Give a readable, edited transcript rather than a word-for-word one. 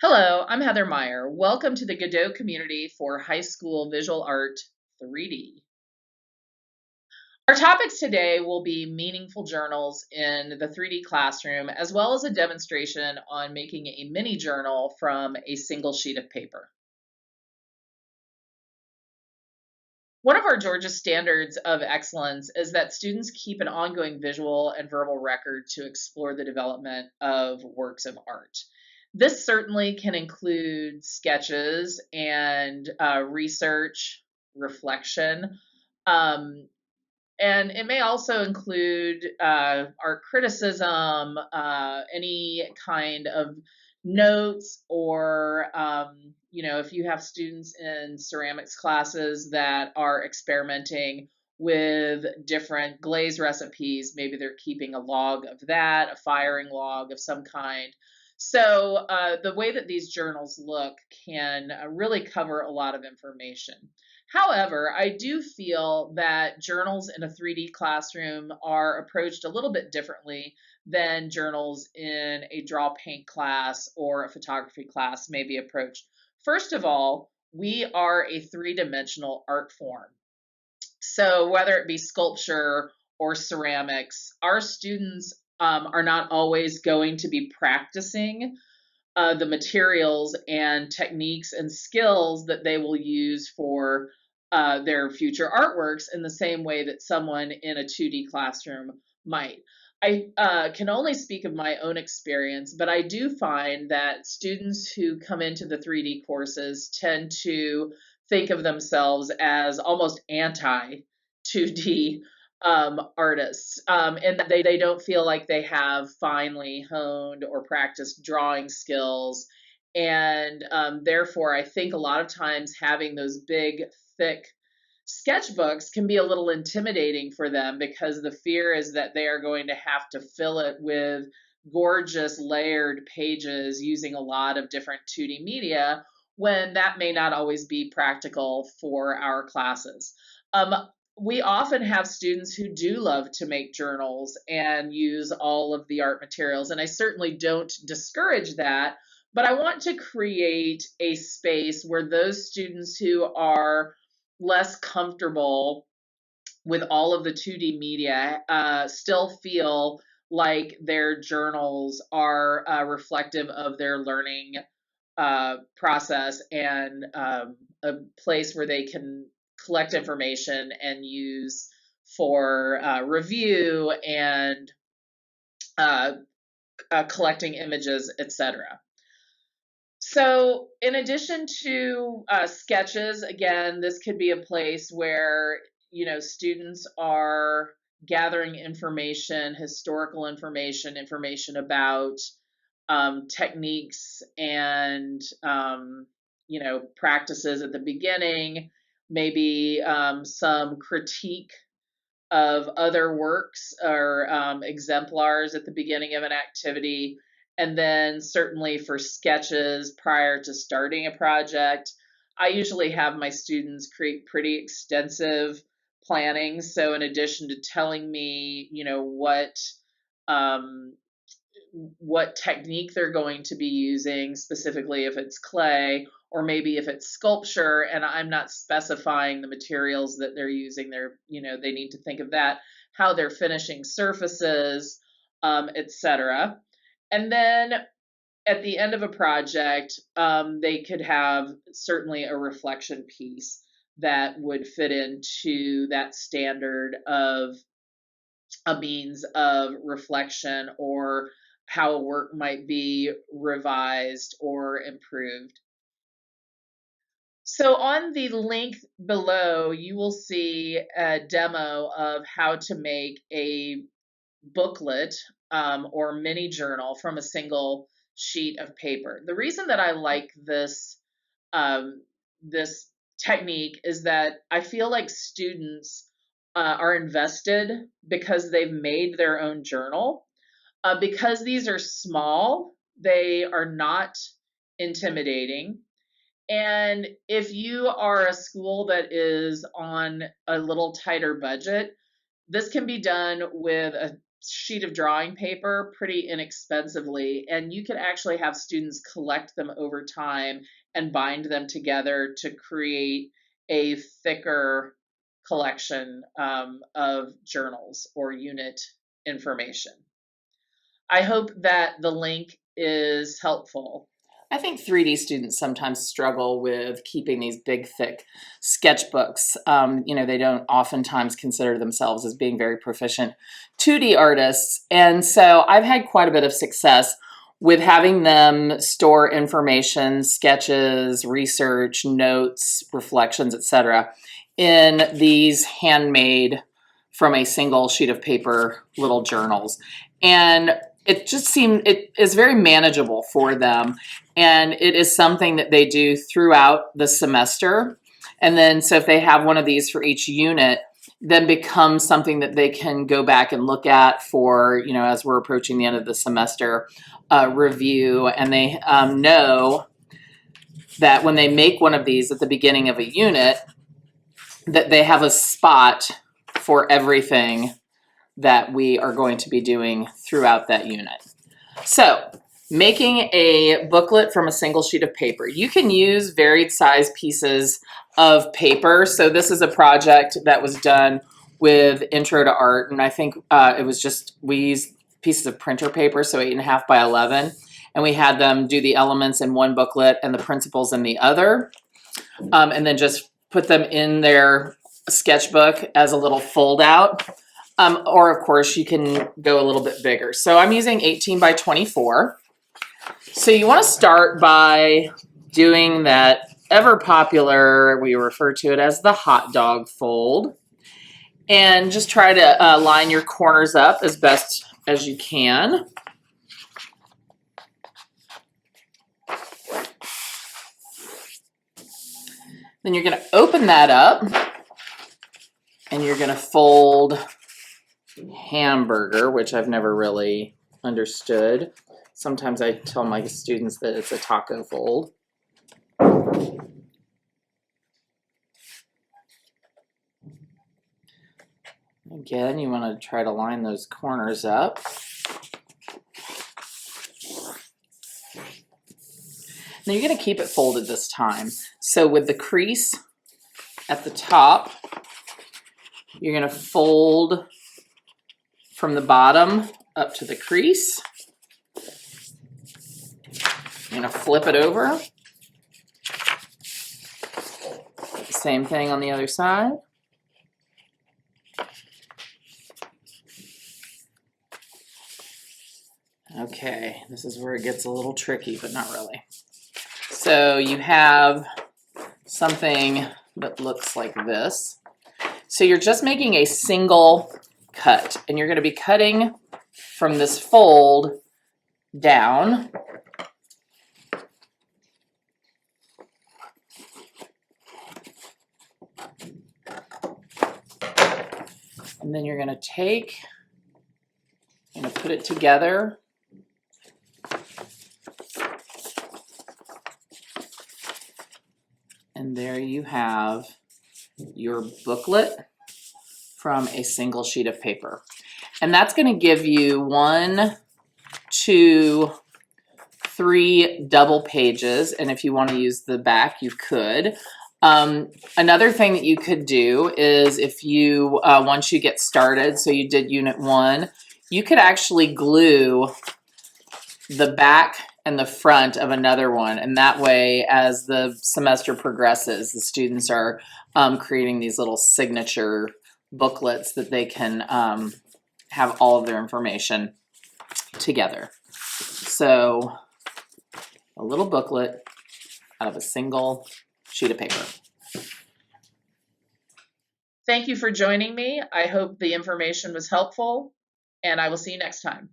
Hello, I'm Heather Meyer. Welcome to the Godot community for high school visual art 3D. Our topics today will be meaningful journals in the 3D classroom, as well as a demonstration on making a mini journal from a single sheet of paper. One of our Georgia standards of excellence is that students keep an ongoing visual and verbal record to explore the development of works of art. This certainly can include sketches and research, reflection, um, and it may also include art criticism, any kind of notes, or if you have students in ceramics classes that are experimenting with different glaze recipes, maybe they're keeping a log of that, a firing log of some kind. So the way that these journals look can really cover a lot of information. However, I do feel that journals in a 3D classroom are approached a little bit differently than journals in a draw paint class or a photography class may be approached. First of all, we are a three-dimensional art form. So whether it be sculpture or ceramics, our students are not always going to be practicing the materials and techniques and skills that they will use for their future artworks in the same way that someone in a 2D classroom might. I can only speak of my own experience, but I do find that students who come into the 3D courses tend to think of themselves as almost anti 2D artists, and that they don't feel like they have finely honed or practiced drawing skills. And therefore, I think a lot of times having those big, thick sketchbooks can be a little intimidating for them because the fear is that they are going to have to fill it with gorgeous layered pages using a lot of different 2D media when that may not always be practical for our classes. Um, we often have students who do love to make journals and use all of the art materials, and I certainly don't discourage that, but I want to create a space where those students who are less comfortable with all of the 2D media still feel like their journals are reflective of their learning process and a place where they can collect information and use for review and uh, collecting images, etc. So, in addition to sketches, again, this could be a place where students are gathering information, historical information, information about techniques and practices at the beginning, maybe some critique of other works or exemplars at the beginning of an activity, and then certainly for sketches prior to starting a project. I usually have my students create pretty extensive planning. So in addition to telling me, um, what technique they're going to be using, specifically if it's clay or maybe if it's sculpture, and I'm not specifying the materials that they're using. They need to think of that, how they're finishing surfaces, etc. And then at the end of a project, they could have certainly a reflection piece that would fit into that standard of a means of reflection or how a work might be revised or improved. So on the link below, you will see a demo of how to make a booklet or mini journal from a single sheet of paper. The reason that I like this technique is that I feel like students are invested because they've made their own journal. Because these are small, they are not intimidating. And if you are a school that is on a little tighter budget, this can be done with a sheet of drawing paper pretty inexpensively, and you can actually have students collect them over time and bind them together to create a thicker collection of journals or unit information. I hope that the link is helpful. I think 3D students sometimes struggle with keeping these big, thick sketchbooks. They don't oftentimes consider themselves as being very proficient 2D artists. And so I've had quite a bit of success with having them store information, sketches, research, notes, reflections, etc., in these handmade from a single sheet of paper little journals. And it just seemed it is very manageable for them, and it is something that they do throughout the semester. And then so if they have one of these for each unit, then becomes something that they can go back and look at for, as we're approaching the end of the semester, review. And they know that when they make one of these at the beginning of a unit, that they have a spot for everything that we are going to be doing throughout that unit. So, making a booklet from a single sheet of paper. You can use varied size pieces of paper. So this is a project that was done with Intro to Art, and I think we used pieces of printer paper, so 8.5 by 11, and we had them do the elements in one booklet and the principles in the other, and then just put them in their sketchbook as a little fold out. Or of course you can go a little bit bigger. So I'm using 18 by 24. So you want to start by doing that ever popular, we refer to it as the hot dog fold. And just try to line your corners up as best as you can. Then you're going to open that up and you're going to fold hamburger, which I've never really understood. Sometimes I tell my students that it's a taco fold. Again, you want to try to line those corners up. Now you're going to keep it folded this time. So with the crease at the top, you're going to fold from the bottom up to the crease. You're going to flip it over. Same thing on the other side. Okay, this is where it gets a little tricky, but not really. So you have something that looks like this. So you're just making a single cut, and you're going to be cutting from this fold down. And then you're going to take and put it together. And there you have your booklet from a single sheet of paper. And that's going to give you 1, 2, 3 double pages. And if you want to use the back, you could. Another thing that you could do is if you, once you get started, so you did unit 1, you could actually glue the back and the front of another one. And that way, as the semester progresses, the students are creating these little signature booklets that they can have all of their information together. So a little booklet out of a single sheet of paper. Thank you for joining me. I hope the information was helpful, and I will see you next time.